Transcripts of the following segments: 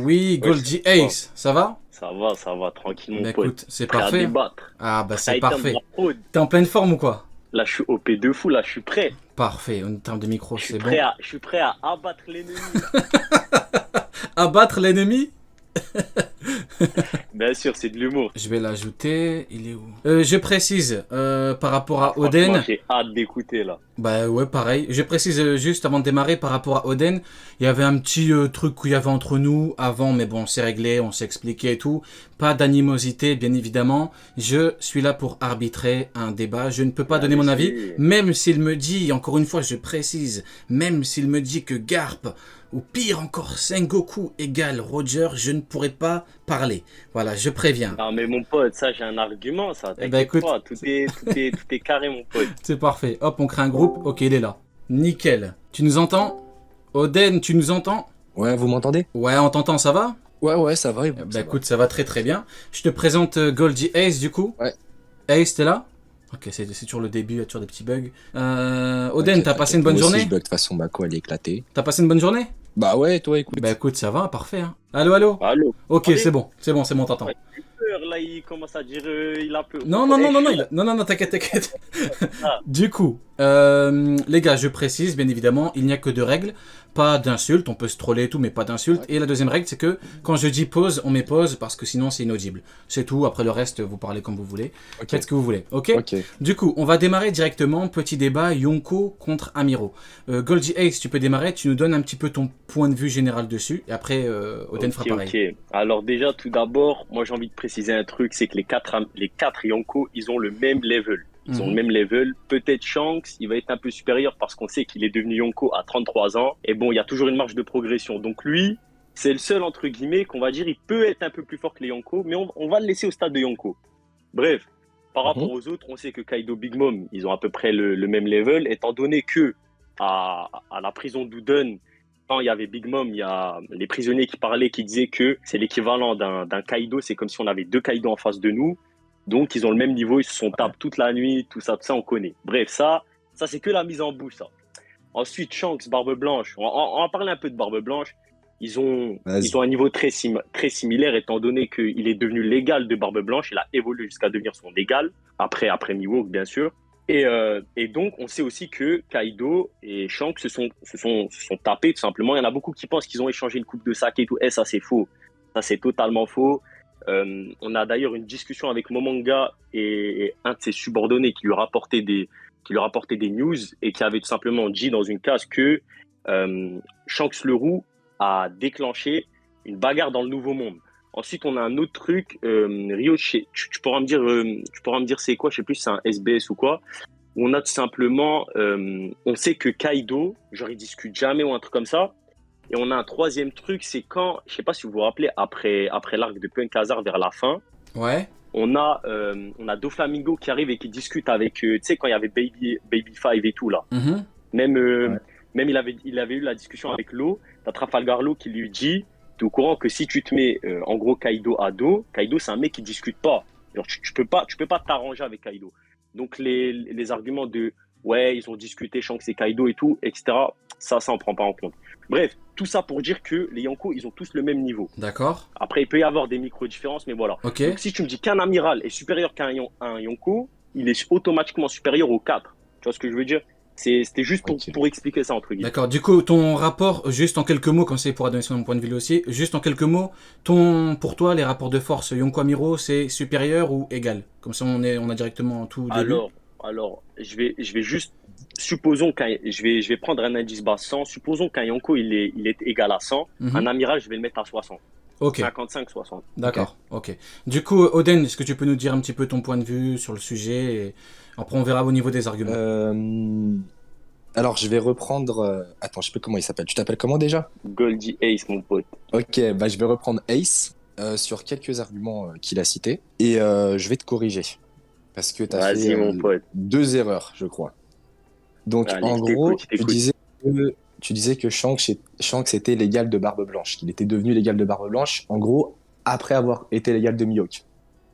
Oui, Ouais, Goldie ça Ace, ça va? ça va, tranquille, mon Bah pote. écoute, c'est Prêt à parfait. débattre, Ah bah prêt c'est à éteindre la parfait. fraude. T'es en pleine forme ou quoi? Là, je suis OP de fou, là, je suis prêt. Parfait, en termes de micro, c'est bon. Je suis prêt à abattre l'ennemi, là. Abattre l'ennemi? Bien sûr, c'est de l'humour. Je vais l'ajouter, il est où? Je précise, par rapport Ah, à franchement, Oden, j'ai hâte d'écouter, là. bah ouais, pareil. Je précise juste avant de démarrer par rapport à Oden, il y avait un petit truc qu'il y avait entre nous avant, mais bon, c'est réglé, on s'est expliqué et tout. Pas d'animosité, bien évidemment. Je suis là pour arbitrer un débat. Je ne peux pas Ah, donner mais mon avis, si. même s'il me dit, encore une fois, je précise, même s'il me dit que Garp, ou pire encore, Sengoku égale Roger, je ne pourrai pas parler. Voilà, je préviens. Non, mais mon pote, ça, j'ai un argument, ça, Eh ben t'inquiète écoute, pas. Tout est carré, mon pote. c'est parfait. Hop, on crée un groupe. Ok, il est là. Nickel. Tu nous entends? Oden, tu nous entends? Ouais, vous m'entendez? Ouais, on t'entend, ça va? Ouais, ça va et vous, Bah ça va. écoute, ça va très très bien. Je te présente Goldie Ace du coup. Ouais, Ace, t'es là? Ok, c'est toujours le début, il y a toujours des petits bugs. Oden, t'inquiète, t'as passé une t'inquiète. bonne Moi aussi, je journée? bug de toute façon, ma co, elle est éclatée. T'as passé une bonne journée? Bah ouais, toi, Bah écoute. écoute, ça va, parfait. Hein. Allô, allô? Allô? Ok, Allez? c'est bon, t'entends. Ouais, j'ai eu peur, là, il commence à dire, il a peur. Mon Non, non, pote, non, je non, non, suis là. non, non, non, t'inquiète, t'inquiète. Ah, Du coup, les gars, je précise, bien évidemment, il n'y a que deux règles. Pas d'insultes, on peut se troller et tout, mais pas d'insultes. Ouais. Et la deuxième règle, c'est que quand je dis pause, on met pause parce que sinon c'est inaudible. C'est tout, après le reste, vous parlez comme vous voulez. Ok, Faites ce que vous voulez, ok? ok. Du coup, on va démarrer directement. Petit débat Yonko contre Amiro. Goldie Ace, tu peux démarrer, tu nous donnes un petit peu ton point de vue général dessus. Et après, Oden fera ok, pareil. ok. Alors déjà, tout d'abord, moi j'ai envie de préciser un truc, c'est que les quatre Yonko, ils ont le même level. Ils ont le Mhm. même level. Peut-être Shanks, il va être un peu supérieur parce qu'on sait qu'il est devenu Yonko à 33 ans. Et bon, il y a toujours une marge de progression. Donc lui, c'est le seul, entre guillemets, qu'on va dire, il peut être un peu plus fort que les Yonko, mais on va le laisser au stade de Yonko. Bref, par rapport Mhm. aux autres, on sait que Kaido, Big Mom, ils ont à peu près le même level, étant donné que à la prison d'Uden, quand il y avait Big Mom, il y a les prisonniers qui parlaient, qui disaient que c'est l'équivalent d'un Kaido, c'est comme si on avait deux Kaido en face de nous. Donc, ils ont le même niveau, ils se sont Ouais. tapés toute la nuit, tout ça, on connaît. Bref, ça c'est que la mise en bouche, ça. Ensuite, Shanks, Barbe Blanche, on va parler un peu de Barbe Blanche. Ils Vas-y. ont un niveau très similaire, étant donné qu'il est devenu l'égal de Barbe Blanche, il a évolué jusqu'à devenir son égal, après Mihawk, bien sûr. Et donc, on sait aussi que Kaido et Shanks se sont tapés, tout simplement. Il y en a beaucoup qui pensent qu'ils ont échangé une coupe de saké et tout. Eh, ça, c'est faux. Ça, c'est totalement faux. On a d'ailleurs une discussion avec Momanga et un de ses subordonnés qui lui rapportait des news et qui avait tout simplement dit dans une case que Shanks le Roux a déclenché une bagarre dans le Nouveau Monde. Ensuite, on a un autre truc, Rio, tu pourras me dire c'est quoi, je sais plus si c'est un SBS ou quoi, où on a tout simplement, on sait que Kaido, genre il discute jamais ou un truc comme ça, et on a un troisième truc, c'est quand, je sais pas si vous vous rappelez, après l'arc de Punk Hazard vers la fin, Ouais. on a Doflamingo qui arrive et qui discute avec, tu sais, quand il y avait Baby Five et tout là. Mhm. Même, Ouais. même il avait eu la discussion avec Lo, t'as Trafalgar Law qui lui dit, t'es au courant que si tu te mets, en gros, Kaido à dos, Kaido c'est un mec qui discute pas. Alors, tu peux pas t'arranger avec Kaido. Donc les arguments de, ouais, ils ont discuté, Shanks et Kaido et tout, etc., ça on prend pas en compte. Bref, tout ça pour dire que les Yonko, ils ont tous le même niveau. D'accord. Après, il peut y avoir des micro-différences, mais voilà. Ok. Donc, si tu me dis qu'un amiral est supérieur qu'un un Yonko, il est automatiquement supérieur aux quatre. Tu vois ce que je veux dire? C'était juste Ok. pour expliquer ça, entre guillemets. D'accord. Du coup, ton rapport, juste en quelques mots, comme c'est pour donner son point de vue aussi, juste en quelques mots, pour toi, les rapports de force Yonko Amiro, c'est supérieur ou égal? Comme ça, on a directement tout début. Alors, je vais juste, supposons je vais prendre un indice bas 100, supposons qu'un Yonko, il est égal à 100, un Mhm. amiral, je vais le mettre à 60. Ok. 55, 60. Ok. D'accord. Ok. Du coup, Oden, est-ce que tu peux nous dire un petit peu ton point de vue sur le sujet et après, on verra au niveau des arguments. Euh, Alors, je vais reprendre. Attends, je sais plus comment il s'appelle. Tu t'appelles comment déjà? Goldie Ace, mon pote. Ok, bah je vais reprendre Ace sur quelques arguments qu'il a cités et je vais te corriger parce que tu as fait Vas-y, mon pote. deux erreurs, je crois. Donc, Allez, en gros, je t'écoute. tu disais que Shanks était l'égal de Barbe Blanche, qu'il était devenu l'égal de Barbe Blanche, en gros, après avoir été l'égal de Mihawk.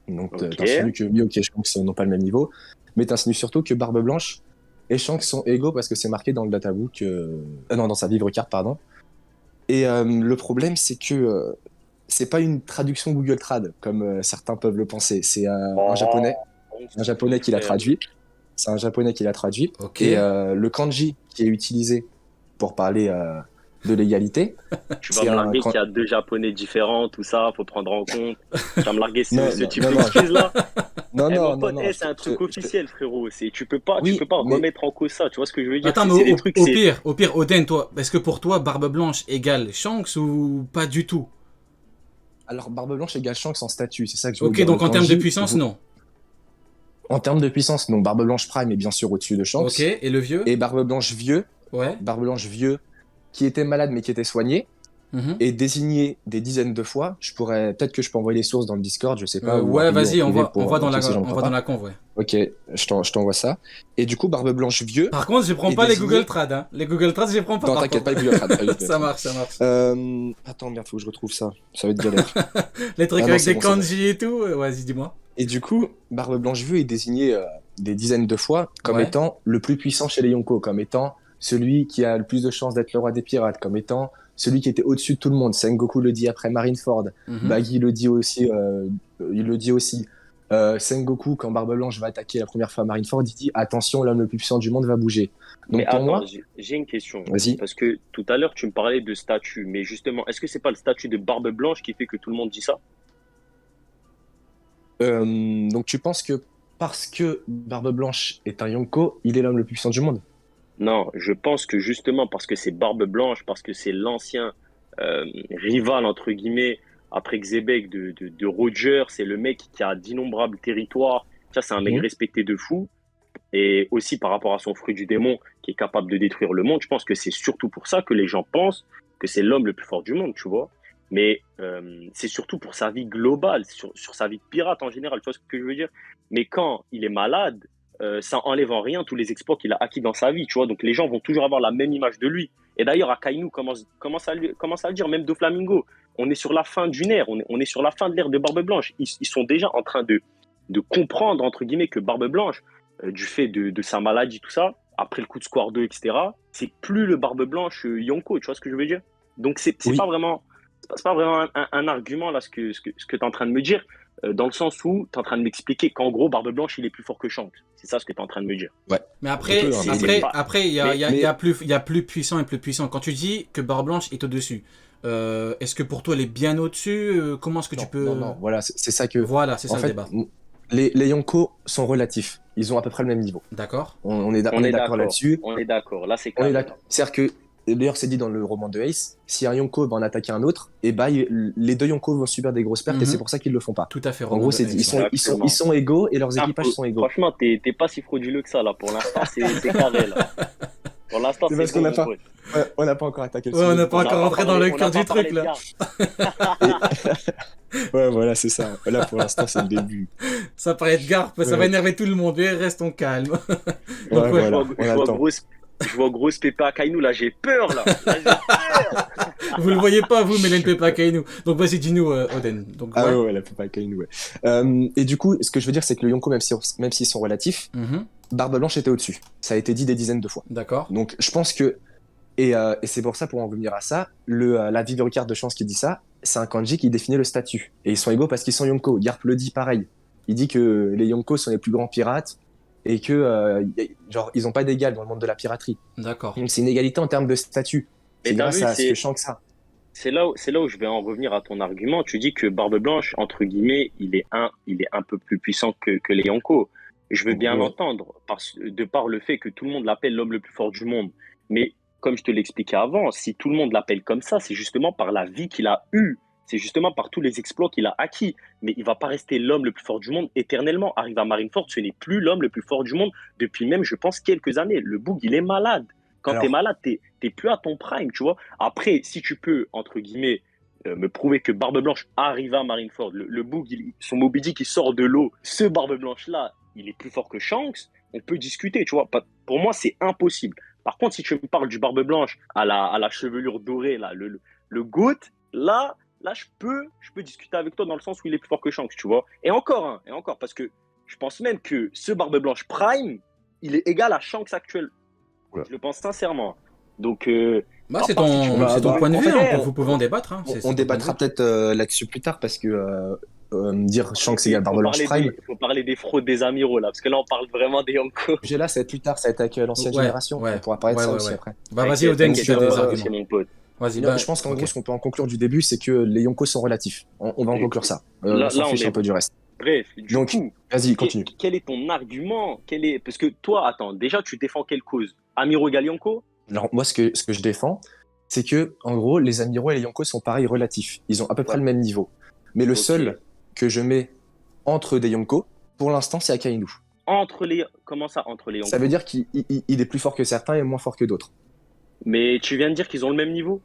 Donc, Ok. t'insinues que Mihawk et Shanks n'ont pas le même niveau, mais t'insinues surtout que Barbe Blanche et Shanks sont égaux parce que c'est marqué dans le databook, non, dans sa vivre carte, pardon. Et le problème, c'est que c'est pas une traduction Google Trad, comme certains peuvent le penser. C'est un Oh, japonais. Un japonais qui l'a frère. traduit. C'est un japonais qui l'a traduit. Ok. Et le kanji qui est utilisé pour parler de l'égalité, Tu vas c'est me un larguer qu'il y a deux japonais différents, tout ça, faut prendre en compte. Tu vas me larguer non, ce non, type non, non, d'excuse-là. non, Eh, mon non, non, pote, non, c'est un truc officiel, frérot. Tu peux oui, pas mais remettre en cause ça. Tu vois ce que je veux dire? Attends, mais C'est des trucs, c'est. au pire, Oden, toi, est-ce que pour toi, Barbe Blanche égale Shanks ou pas du tout? alors Barbe Blanche égale Shanks en statut, c'est ça que je voulais Ok, dire. Le donc en termes de kanji, puissance, non. en termes de puissance, donc Barbe Blanche Prime est bien sûr au-dessus de Ok, Shanks. et le vieux? Et Ouais. Barbe Blanche vieux, qui était malade mais qui était soigné, Mhm. est désigné des dizaines de fois. Peut-être que je peux envoyer les sources dans le Discord, je sais pas, ou Ouais, appeler en vas-y, privé on pour voit dans checker ces gens de on voit dans papa. la conve, ouais. Ok, je t'envoie ça. Et du coup, Barbe Blanche vieux Par contre, je prends est pas les Google désigné. Trad, hein. Les Google Trad, je les prends pas, Non, par t'inquiète contre. pas, Google Trad, pas Google Ça Trad. marche, ça marche. Attends, merde, faut que je retrouve ça. Ça va être galère. Les trucs Ah non, avec c'est des bon, c'est bon. kanji et tout, vas-y, dis-moi. Et du coup, Barbe Blanche vieux est désigné des dizaines de fois comme Ouais. étant le plus puissant chez les Yonko, comme étant celui qui a le plus de chances d'être le roi des pirates, comme étant celui qui était au-dessus de tout le monde. Sengoku le dit après Marineford. Mhm. Baggy le dit aussi. Il le dit aussi. Sengoku, quand Barbe Blanche va attaquer la première fois Marineford, il dit attention, l'homme le plus puissant du monde va bouger. Mais Donc pour attends, moi, j'ai une question. vas-y. Parce que tout à l'heure, tu me parlais de statut. Mais justement, est-ce que c'est pas le statut de Barbe Blanche qui fait que tout le monde dit ça? Donc tu penses que parce que Barbe Blanche est un Yonko, il est l'homme le plus puissant du monde? Non, je pense que justement parce que c'est Barbe Blanche, parce que c'est l'ancien rival, entre guillemets, après Xebec de Roger, c'est le mec qui a d'innombrables territoires. Ça, c'est un mec Mhm. respecté de fou. Et aussi par rapport à son fruit du démon qui est capable de détruire le monde, je pense que c'est surtout pour ça que les gens pensent que c'est l'homme le plus fort du monde, tu vois. Mais c'est surtout pour sa vie globale, sur sa vie de pirate en général, tu vois ce que je veux dire. Mais quand il est malade, ça enlève en rien tous les exploits qu'il a acquis dans sa vie, tu vois. Donc les gens vont toujours avoir la même image de lui. Et d'ailleurs, Akainu commence à le dire, même Doflamingo. On est sur la fin d'une ère, on est sur la fin de l'ère de Barbe Blanche. Ils sont déjà en train de comprendre, entre guillemets, que Barbe Blanche, du fait de sa maladie, tout ça, après le coup de Square 2, etc., c'est plus le Barbe Blanche Yonko, tu vois ce que je veux dire? Donc c'est Oui, pas vraiment, c'est pas vraiment un argument, là, ce que tu es en train de me dire, dans le sens où tu es en train de m'expliquer qu'en gros, Barbe Blanche, il est plus fort que Shanks. C'est ça ce que tu es en train de me dire. ouais, Mais on peut, hein, C'est mais, pas. après, Mais il y mais a il y a plus puissant et plus puissant. Quand tu dis que Barbe Blanche est au-dessus, est-ce que pour toi, elle est bien au-dessus? Comment est-ce que tu non, non, peux... non, voilà, c'est ça que. Voilà, c'est En ça le fait, débat. les Yonko sont relatifs. Ils ont à peu près le même niveau. D'accord? On on est est d'accord d'accord. là-dessus. On est d'accord. Là, c'est On est carré, là. d'accord. C'est-à-dire que, et d'ailleurs, c'est dit dans le roman de Ace, si un Yonko va en attaquer un autre, et bah, les deux Yonko vont subir des grosses pertes et c'est Mhm. pour ça qu'ils le font pas. Tout à fait, En roman gros, de c'est dit, Ace, ouais. ils Exactement. sont égaux et leurs Ah, équipages sont égaux. franchement, t'es pas si frauduleux que ça, là. Pour l'instant, c'est carré, là. Pour l'instant, C'est c'est parce qu'on bon, n'a mon pas, pote. ouais, on n'a pas encore attaqué le Ouais, on sujet n'a du pas On poisson. n'a encore pas rentré dans parlé, le on cœur n'a pas du truc, parlé de là. gars. Ouais, voilà, c'est ça. Là, pour l'instant, c'est le début. Ça paraît être garpe, ça va Ouais, énerver tout le monde. Mais restons calmes. Donc, ouais, ouais. voilà, on a le temps. Je vois grosse Pépé Akainu, là, j'ai peur, là. Là, j'ai peur. Vous le voyez pas, vous, Mélène Pepa Kainu. Donc, vas-y, dis-nous, Oden. Donc, Ah ouais. ouais, ouais, la Peppa Kainu, ouais. Et du coup, ce que je veux dire, c'est que le Yonko, même s'ils sont relatifs, Mhm. Barbe Blanche était au-dessus. Ça a été dit des dizaines de fois. D'accord. Donc, je pense que, et c'est pour ça, pour en revenir à ça, la vie de Ricard de Chance qui dit ça, c'est un kanji qui définit le statut. Et ils sont égaux parce qu'ils sont Yonko. Garp le dit pareil. Il dit que les Yonko sont les plus grands pirates et que, genre, ils ont pas d'égal dans le monde de la piraterie. D'accord. Donc, c'est une égalité en termes de statut. Mais C'est t'as grâce vu, à ce que Shanks a. c'est là où je vais en revenir à ton argument. Tu dis que Barbe Blanche, entre guillemets, il est un peu plus puissant que les Yonko. Je veux bien Ouais. l'entendre, de par le fait que tout le monde l'appelle l'homme le plus fort du monde. Mais comme je te l'expliquais avant, si tout le monde l'appelle comme ça, c'est justement par la vie qu'il a eue. C'est justement par tous les exploits qu'il a acquis. Mais il va pas rester l'homme le plus fort du monde éternellement. Arrive à Marineford, ce n'est plus l'homme le plus fort du monde depuis même, je pense, quelques années. Le Boog, il est malade. Quand tu es Alors, malade, t'es plus à ton prime, tu vois. Après, si tu peux, entre guillemets, me prouver que Barbe Blanche arrive à Marineford, le Boog, son Moby Dick qui sort de l'eau, ce Barbe Blanche-là, il est plus fort que Shanks, on peut discuter, tu vois. Pour moi, c'est impossible. Par contre, si tu me parles du Barbe Blanche à la chevelure dorée, là, le GOAT, là je peux discuter avec toi dans le sens où il est plus fort que Shanks, tu vois. Et encore, parce que je pense même que ce Barbe Blanche Prime, il est égal à Shanks actuel. oula. Je le pense sincèrement. Donc, Bah, c'est À part si tu ton, veux c'est ton bah, point de en vue, fait, hein. Vous pouvez en débattre. Hein. on C'est ton point de débattra vue. peut-être là-dessus plus tard parce que dire Shanks égale faut Barbe-Blanche parler Prime, faut parler des fraudes des amiraux, là, parce que là, on parle vraiment des Yonko. j'ai là, ça va être plus tard, ça va être avec l'ancienne Ouais, génération. On ouais, pourra parler de ouais, ça ouais, aussi ouais. après. Bah, vas-y, T'inquiète, Oden, si Donc, t'as t'inquiète, des on va associer arguments. mon pote. Vas-y, non, bah, je pense qu'en ok. gros, ce qu'on peut en conclure du début, c'est que les Yonkos sont relatifs. On va en Et conclure ça. On là, s'en là, on fiche un est peu du reste. bref. Du Donc, coup, vas-y, continue. quel est ton argument? Parce que toi, attends, déjà, tu défends quelle cause? Amiro égale Yonko? Alors, moi, ce que je défends, c'est que, en gros, les amiraux et les Yonkos sont pareils relatifs. Ils ont à peu près Ouais. le même niveau. Mais le Ok. seul que je mets entre des Yonkos, pour l'instant, c'est Akainu. Comment ça, entre les Ça Yonko? veut dire qu'il est plus fort que certains et moins fort que d'autres. Mais tu viens de dire qu'ils ont le même niveau?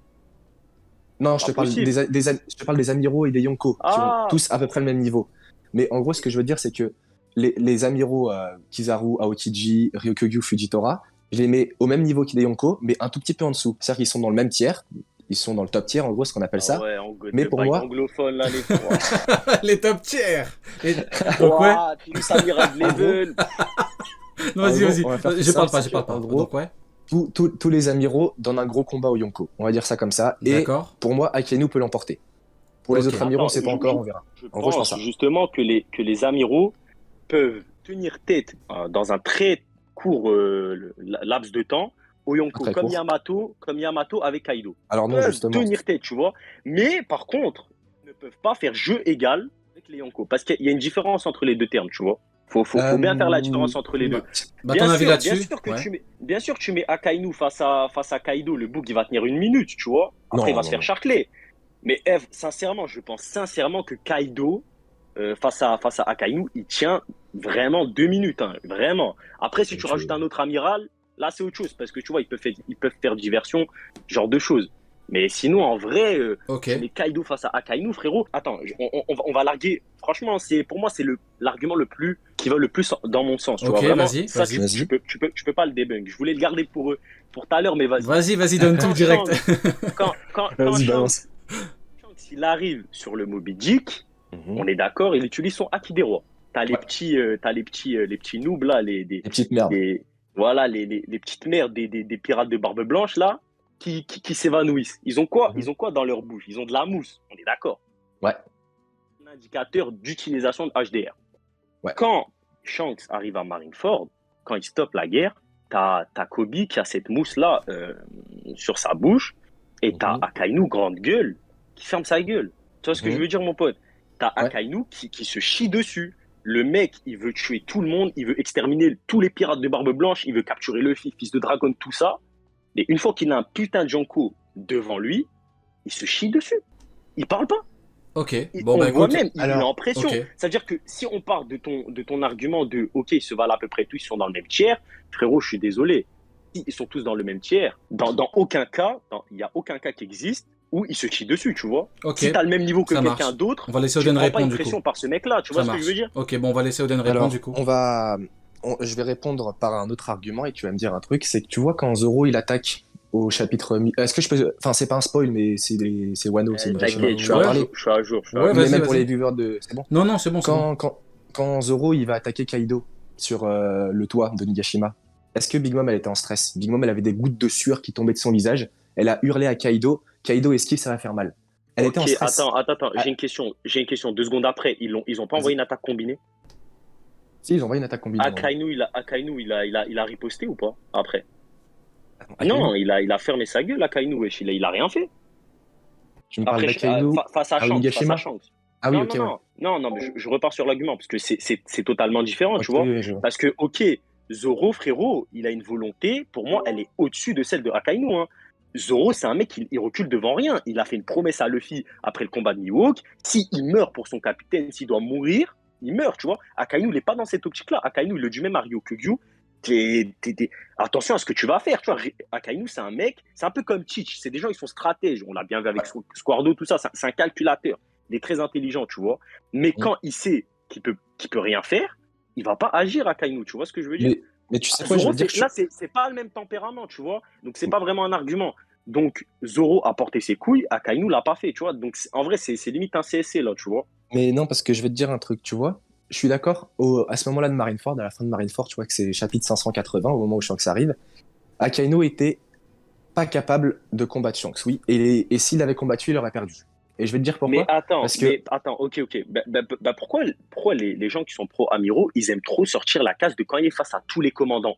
Non, Pas possible. je te parle des amiraux et des Yonkos, qui ont Ah, tous à peu près le même niveau. Mais en gros, ce que je veux dire, c'est que les amiraux Kizaru, Aokiji, Ryokugyu, Fujitora, je les mets au même niveau que les Yonkos, mais un tout petit peu en dessous. C'est-à-dire qu'ils sont dans le même tiers, ils sont dans le top tier, en gros, ce qu'on appelle ah ça. ouais, on goûte Mais de pour bague moi, anglophone, là, les trois. Les top tiers. Et- Donc, ouais. Ouah, tu nous Samira de level. Non, en vas-y, gros, vas-y. on va faire plus Je parle simple, pas, c'est je parle que, pas. en gros, Donc, ouais. tous les amiraux donnent un gros combat aux Yonko. On va dire ça comme ça. Et D'accord. pour moi, Akainu peut l'emporter. Pour les Ok. autres amiraux, on Attends, sait pas encore, on verra. je En gros, je pense pense ça. justement que les amiraux peuvent tenir tête dans un très court laps de temps au Yonko, Très court. Comme Yamato avec Kaido. Alors Ils non, peuvent justement. tenir tête, tu vois. Mais par contre, ils ne peuvent pas faire jeu égal avec les Yonko. Parce qu'il y a une différence entre les deux termes, tu vois. Faut bien faire la différence entre les deux. Bah, ton avis Bien là-dessus? sûr que Ouais. bien sûr, tu mets Akainu face à Kaido, le bouc, il va tenir une minute, tu vois. Après, il va Non, se non, faire non. charcler. Mais Eve, sincèrement, je pense sincèrement que Kaido, face à Akainu, il tient vraiment 2 minutes, hein, vraiment. Après, si tu rajoutes un autre amiral, là, c'est autre chose, parce que tu vois, ils peuvent faire diversion, genre de choses. Mais sinon, en vrai, Ok. tu mets Kaido face à Akainu, frérot. Attends, on va larguer. Franchement, pour moi, c'est l'argument qui va le plus dans mon sens. Tu Ok, vois, vraiment, vas-y, ça, vas-y. Vas-y. tu peux pas le débunk. Je voulais le garder pour tout à l'heure, mais vas-y. Vas-y, donne tout Quand direct. Shanks, quand Vas-y, Shanks, balance. il arrive sur le Moby Dick, Mhm. on est d'accord, il utilise son Haki des rois. T'as les Ouais. petits noobs là, Les petites merdes. voilà, les petites mères des pirates de Barbe Blanche là, qui s'évanouissent. Ils ont quoi? Mhm. Ils ont quoi dans leur bouche? Ils ont de la mousse. On est d'accord. Ouais. Un indicateur d'utilisation de HDR. Ouais. Quand Shanks arrive à Marineford, quand il stoppe la guerre, t'as Kobe qui a cette mousse là sur sa bouche, et t'as Mhm. Akainu grande gueule qui ferme sa gueule. Tu vois ce que Mhm. je veux dire, mon pote? T'as Ouais. Akainu qui se chie dessus. Le mec, il veut tuer tout le monde, il veut exterminer tous les pirates de Barbe Blanche, il veut capturer Luffy, fils de dragon, tout ça. Et une fois qu'il a un putain de Jonko devant lui, il se chie dessus. Il parle pas. Ok. Bon, On bah le voit écoute. même, il est en pression. Ok. C'est-à-dire que si on part de ton argument de OK, ils se valent à peu près tous, ils sont dans le même tiers, frérot, je suis désolé. Ils sont tous dans le même tiers. Dans aucun cas, il n'y a aucun cas qui existe où ils se chient dessus, tu vois. Ok. Si tu as le même niveau que Ça quelqu'un marche. d'autre, On va laisser tu ne Oden prends pas répondre une du pression coup. par ce mec-là, tu Ça vois ce que marche. je veux dire? Ok, bon, on va laisser Oden répondre Alors, du coup. je vais répondre par un autre argument et tu vas me dire un truc, c'est que tu vois quand Zoro il attaque au chapitre, est-ce que je peux, enfin c'est pas un spoil mais c'est Wano, c'est T'inquiète, je vais en parler. je suis à jour. Ouais, Mais vas-y, même pour vas-y. les viewers de, c'est bon. Non, c'est bon, c'est bon. Quand Zoro il va attaquer Kaido sur le toit de Nigashima, est-ce que Big Mom elle était en stress? Big Mom elle avait des gouttes de sueur qui tombaient de son visage, elle a hurlé à Kaido, Kaido esquive, ça va faire mal. Elle était en Ok, stress. attends, Ah. j'ai une question. 2 secondes après, ils ont pas Vas-y. envoyé une attaque combinée? Si, ils ont envoyé une attaque combinée. Akainu, il a riposté ou pas après? Akainu, Non, il a fermé sa gueule, Akainu, wesh, il a rien fait. tu me parles Après, d'Akainu face à à Shanks, Onigashima? Ah oui, Non, ok, non, ouais. non, mais je repars sur l'argument, parce que c'est totalement différent, tu Ok, vois. oui, je vois. Parce que, ok, Zoro, frérot, il a une volonté, pour moi, elle est au-dessus de celle de Akainu, hein. Zoro, c'est un mec, il recule devant rien. Il a fait une promesse à Luffy après le combat de Mihawk. S'il meurt pour son capitaine, s'il doit mourir, il meurt, tu vois. Akainu, il n'est pas dans cette optique-là. Akainu, il le dit même à Ryokugyu. Attention à ce que tu vas faire, tu vois. Akainu, c'est un mec, c'est un peu comme Teach. C'est des gens, ils sont stratèges. On l'a bien vu avec Squardo, tout ça. C'est un calculateur. Il est très intelligent, tu vois. Mais quand il sait qu'il peut rien faire, il va pas agir, Akainu. Tu vois ce que je veux dire? Mais tu sais quoi, je Zoro, veux dire que là, c'est pas le même tempérament, tu vois. Donc, c'est pas vraiment un argument. Donc, Zoro a porté ses couilles, Akainu l'a pas fait, tu vois. Donc, en vrai, c'est limite un CSC, là, tu vois. Mais non, parce que je vais te dire un truc, tu vois. Je suis d'accord, à ce moment-là de Marineford, à la fin de Marineford, tu vois que c'est chapitre 580, au moment où Shanks arrive, Akainu était pas capable de combattre Shanks, oui. Et s'il avait combattu, il aurait perdu. Et je vais te dire Mais pourquoi. attends, Parce que ok. Pourquoi les gens qui sont pro-amiraux, ils aiment trop sortir la case de quand il est face à tous les commandants?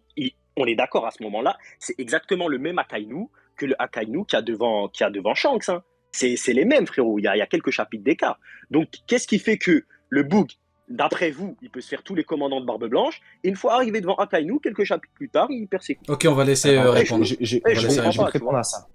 On est d'accord à ce moment-là, c'est exactement le même Akainu que le Akainu qui a devant Shanks, hein. C'est les mêmes, frérot. Il y a quelques chapitres d'écart. Donc, qu'est-ce qui fait que le Boog, d'après vous, il peut se faire tous les commandants de Barbe Blanche, et une fois arrivé devant Akainu, quelques chapitres plus tard, il perd ses coups. Ok, on va laisser alors, répondre. je On va je laisser vais comprends répondre. pas, te tu vois. répondre à ça.